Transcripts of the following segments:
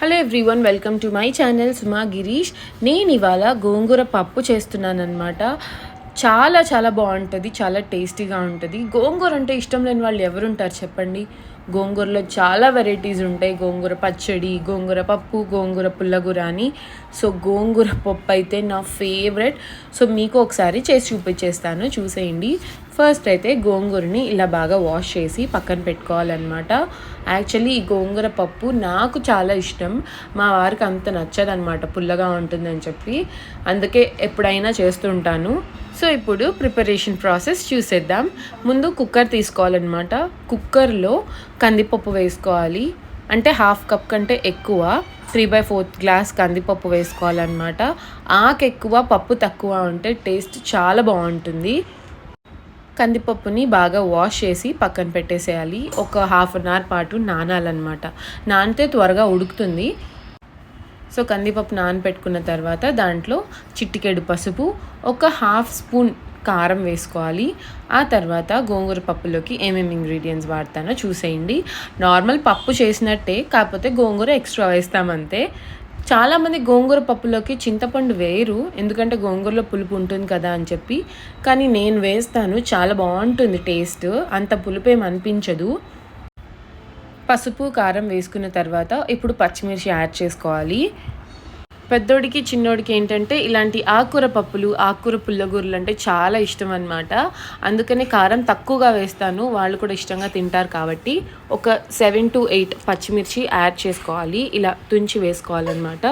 Hello everyone, welcome to my channel Suma Girish. నేను ఇవాళ గోంగూర పప్పు చేస్తున్నాను అనమాట. చాలా చాలా బాగుంటుంది, చాలా టేస్టీగా ఉంటుంది. గోంగూర అంటే ఇష్టం లేని వాళ్ళు ఎవరుంటారు చెప్పండి. గోంగూరలో చాలా వెరైటీస్ ఉంటాయి. గోంగూర పచ్చడి, గోంగూర పప్పు, గోంగూర పుల్లగూర అని. సో గోంగూర పప్పు అయితే నా ఫేవరెట్. సో మీకు ఒకసారి చేసి చూపించేస్తాను, చూసేయండి. ఫస్ట్ అయితే గోంగూరని ఇలా బాగా వాష్ చేసి పక్కన పెట్టుకోవాలన్నమాట. యాక్చువల్లీ ఈ గోంగూర పప్పు నాకు చాలా ఇష్టం. మా వారికి అంత నచ్చదనమాట, పుల్లగా ఉంటుందని చెప్పి. అందుకే ఎప్పుడైనా చేస్తుంటాను. సో ఇప్పుడు ప్రిపరేషన్ ప్రాసెస్ చూసేద్దాం. ముందు కుక్కర్ తీసుకోవాలన్నమాట. కుక్కర్లో కందిపప్పు వేసుకోవాలి. అంటే 1/2 కప్ కంటే ఎక్కువ, 3/4 గ్లాస్ కందిపప్పు వేసుకోవాలన్నమాట. ఆకు ఎక్కువ పప్పు తక్కువ ఉంటే టేస్ట్ చాలా బాగుంటుంది. కందిపప్పుని బాగా వాష్ చేసి పక్కన పెట్టేసేయాలి. ఒక 1/2 అవర్ పాటు నానాలన్నమాట. నానితే త్వరగా ఉడుకుతుంది. సో కందిపప్పు నానబెట్టుకున్న తర్వాత దాంట్లో చిటికెడు పసుపు, ఒక 1/2 స్పూన్ కారం వేసుకోవాలి. ఆ తర్వాత గోంగూర పప్పులోకి ఏమేమి ఇంగ్రీడియంట్స్ వాడతానో చూసేయండి. నార్మల్ పప్పు చేసినట్టే, కాకపోతే గోంగూర ఎక్స్ట్రా వేస్తామంతే. చాలామంది గోంగూర పప్పులోకి చింతపండు వేయరు, ఎందుకంటే గోంగూరలో పులుపు ఉంటుంది కదా అని చెప్పి. కానీ నేను వేస్తాను, చాలా బాగుంటుంది టేస్ట్. అంత పులుపు ఏమి అనిపించదు. పసుపు కారం వేసుకున్న తర్వాత ఇప్పుడు పచ్చిమిర్చి యాడ్ చేసుకోవాలి. పెద్దోడికి చిన్నోడికి ఏంటంటే ఇలాంటి ఆకుకూర పప్పులు, ఆకుకూర పుల్లగూరలు అంటే చాలా ఇష్టం అనమాట. అందుకనే కారం తక్కువగా వేస్తాను, వాళ్ళు కూడా ఇష్టంగా తింటారు కాబట్టి. ఒక 7 to 8 పచ్చిమిర్చి యాడ్ చేసుకోవాలి, ఇలా తుంచి వేసుకోవాలన్నమాట.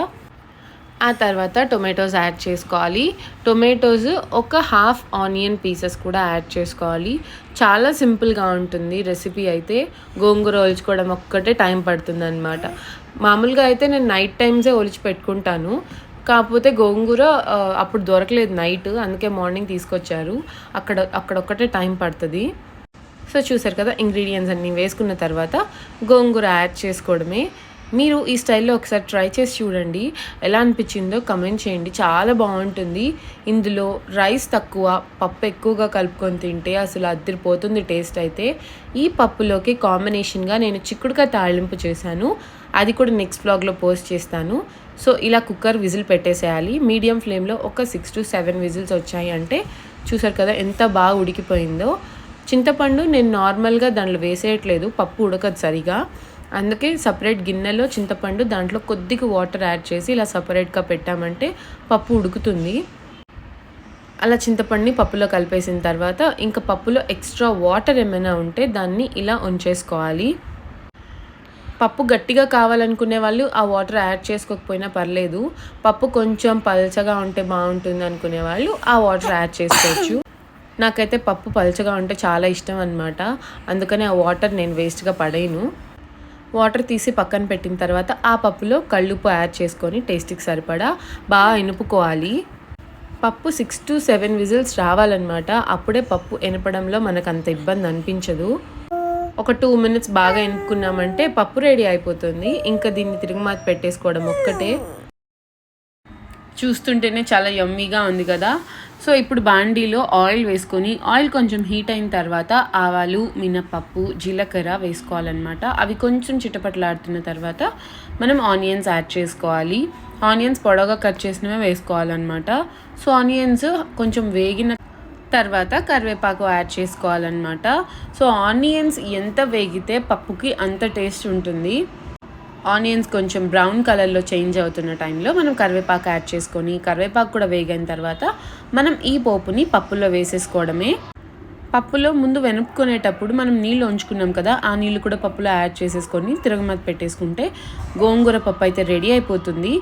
ఆ తర్వాత టొమాటోస్ యాడ్ చేసుకోవాలి. టొమాటోస్ ఒక 1/2 ఆనియన్ పీసెస్ కూడా యాడ్ చేసుకోవాలి. చాలా సింపుల్గా ఉంటుంది రెసిపీ అయితే. గోంగూర ఒలుచుకోవడం ఒక్కటే టైం పడుతుంది అనమాట. మామూలుగా అయితే నేను నైట్ టైమ్సే ఒలిచి పెట్టుకుంటాను. కాకపోతే గోంగూర అప్పుడు దొరకలేదు నైట్, అందుకే మార్నింగ్ తీసుకొచ్చారు. అక్కడొక్కటే టైం పడుతుంది. సో చూసారు కదా, ఇంగ్రీడియంట్స్ అన్నీ వేసుకున్న తర్వాత గోంగూర యాడ్ చేసుకోవడమే. మీరు ఈ స్టైల్లో ఒకసారి ట్రై చేసి చూడండి, ఎలా అనిపించిందో కమెంట్ చేయండి. చాలా బాగుంటుంది. ఇందులో రైస్ తక్కువ, పప్పు ఎక్కువగా కలుపుకొని తింటే అసలు అదిరిపోతుంది టేస్ట్ అయితే. ఈ పప్పులోకి కాంబినేషన్గా నేను చిక్కుడుకాయ తాళింపు చేశాను, అది కూడా నెక్స్ట్ వ్లాగ్లో పోస్ట్ చేస్తాను. సో ఇలా కుక్కర్ విజిల్ పెట్టేసేయాలి. మీడియం ఫ్లేమ్లో ఒక 6 to 7 విజిల్స్ వచ్చాయి అంటే చూసారు కదా ఎంత బాగా ఉడికిపోయిందో. చింతపండు నేను నార్మల్గా దాంట్లో వేసేయట్లేదు, పప్పు ఉడకదు సరిగా. అందుకే సపరేట్ గిన్నెలో చింతపండు, దాంట్లో కొద్దిగా వాటర్ యాడ్ చేసి ఇలా సపరేట్గా పెట్టామంటే పప్పు ఉడుకుతుంది. అలా చింతపండుని పప్పులో కలిపేసిన తర్వాత ఇంకా పప్పులో ఎక్స్ట్రా వాటర్ ఏమైనా ఉంటే దాన్ని ఇలా ఉంచేసుకోవాలి. పప్పు గట్టిగా కావాలనుకునే వాళ్ళు ఆ వాటర్ యాడ్ చేసుకోకపోయినా పర్లేదు. పప్పు కొంచెం పల్చగా ఉంటే బాగుంటుంది అనుకునే వాళ్ళు ఆ వాటర్ యాడ్ చేసుకోవచ్చు. నాకైతే పప్పు పల్చగా ఉంటే చాలా ఇష్టం అనమాట, అందుకని ఆ వాటర్ నేను వేస్ట్గా పడేయను. వాటర్ తీసి పక్కన పెట్టిన తర్వాత ఆ పప్పులో కళ్ళుప్పు యాడ్ చేసుకొని టేస్ట్కి సరిపడా బాగా ఎనుపుకోవాలి. పప్పు 6 to 7 విజిల్స్ రావాలన్నమాట. అప్పుడే పప్పు ఎనపడంలో మనకు అంత ఇబ్బంది అనిపించదు. ఒక 2 minutes బాగా ఎనుపుకున్నామంటే పప్పు రెడీ అయిపోతుంది. ఇంకా దీన్ని తిరుగుమాత పెట్టేసుకోవడం ఒక్కటే. చూస్తుంటేనే చాలా యమ్మీగా ఉంది కదా. సో ఇప్పుడు బాండీలో ఆయిల్ వేసుకొని, ఆయిల్ కొంచెం హీట్ అయిన తర్వాత ఆవాలు, మినపప్పు, జీలకర్ర వేసుకోవాలన్నమాట. అవి కొంచెం చిటపట్లాడుతున్న తర్వాత మనం ఆనియన్స్ యాడ్ చేసుకోవాలి. ఆనియన్స్ పొడవుగా కట్ చేసినవే వేసుకోవాలన్నమాట. సో ఆనియన్స్ కొంచెం వేగిన తర్వాత కరివేపాకు యాడ్ చేసుకోవాలన్నమాట. సో ఆనియన్స్ ఎంత వేగితే పప్పుకి అంత టేస్ట్ ఉంటుంది. ఆనియన్స్ కొంచెం బ్రౌన్ కలర్లో చేంజ్ అవుతున్న టైంలో మనం కరివేపాకు యాడ్ చేసుకొని, కరివేపాకు కూడా వేగిన తర్వాత మనం ఈ పోపుని పప్పులో వేసేసుకోవడమే. పప్పులో ముందు వెనుపుకునేటప్పుడు మనం నీళ్ళు ఉంచుకున్నాం కదా, ఆ నీళ్ళు కూడా పప్పులో యాడ్ చేసేసుకొని తిరగమాత పెట్టేసుకుంటే గోంగూర పప్పు అయితే రెడీ అయిపోతుంది.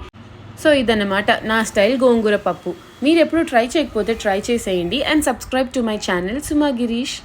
సో ఇదన్నమాట నా స్టైల్ గోంగూర పప్పు. మీరు ఎప్పుడు ట్రై చేయకపోతే ట్రై చేసేయండి. And subscribe to my channel Suma Girish.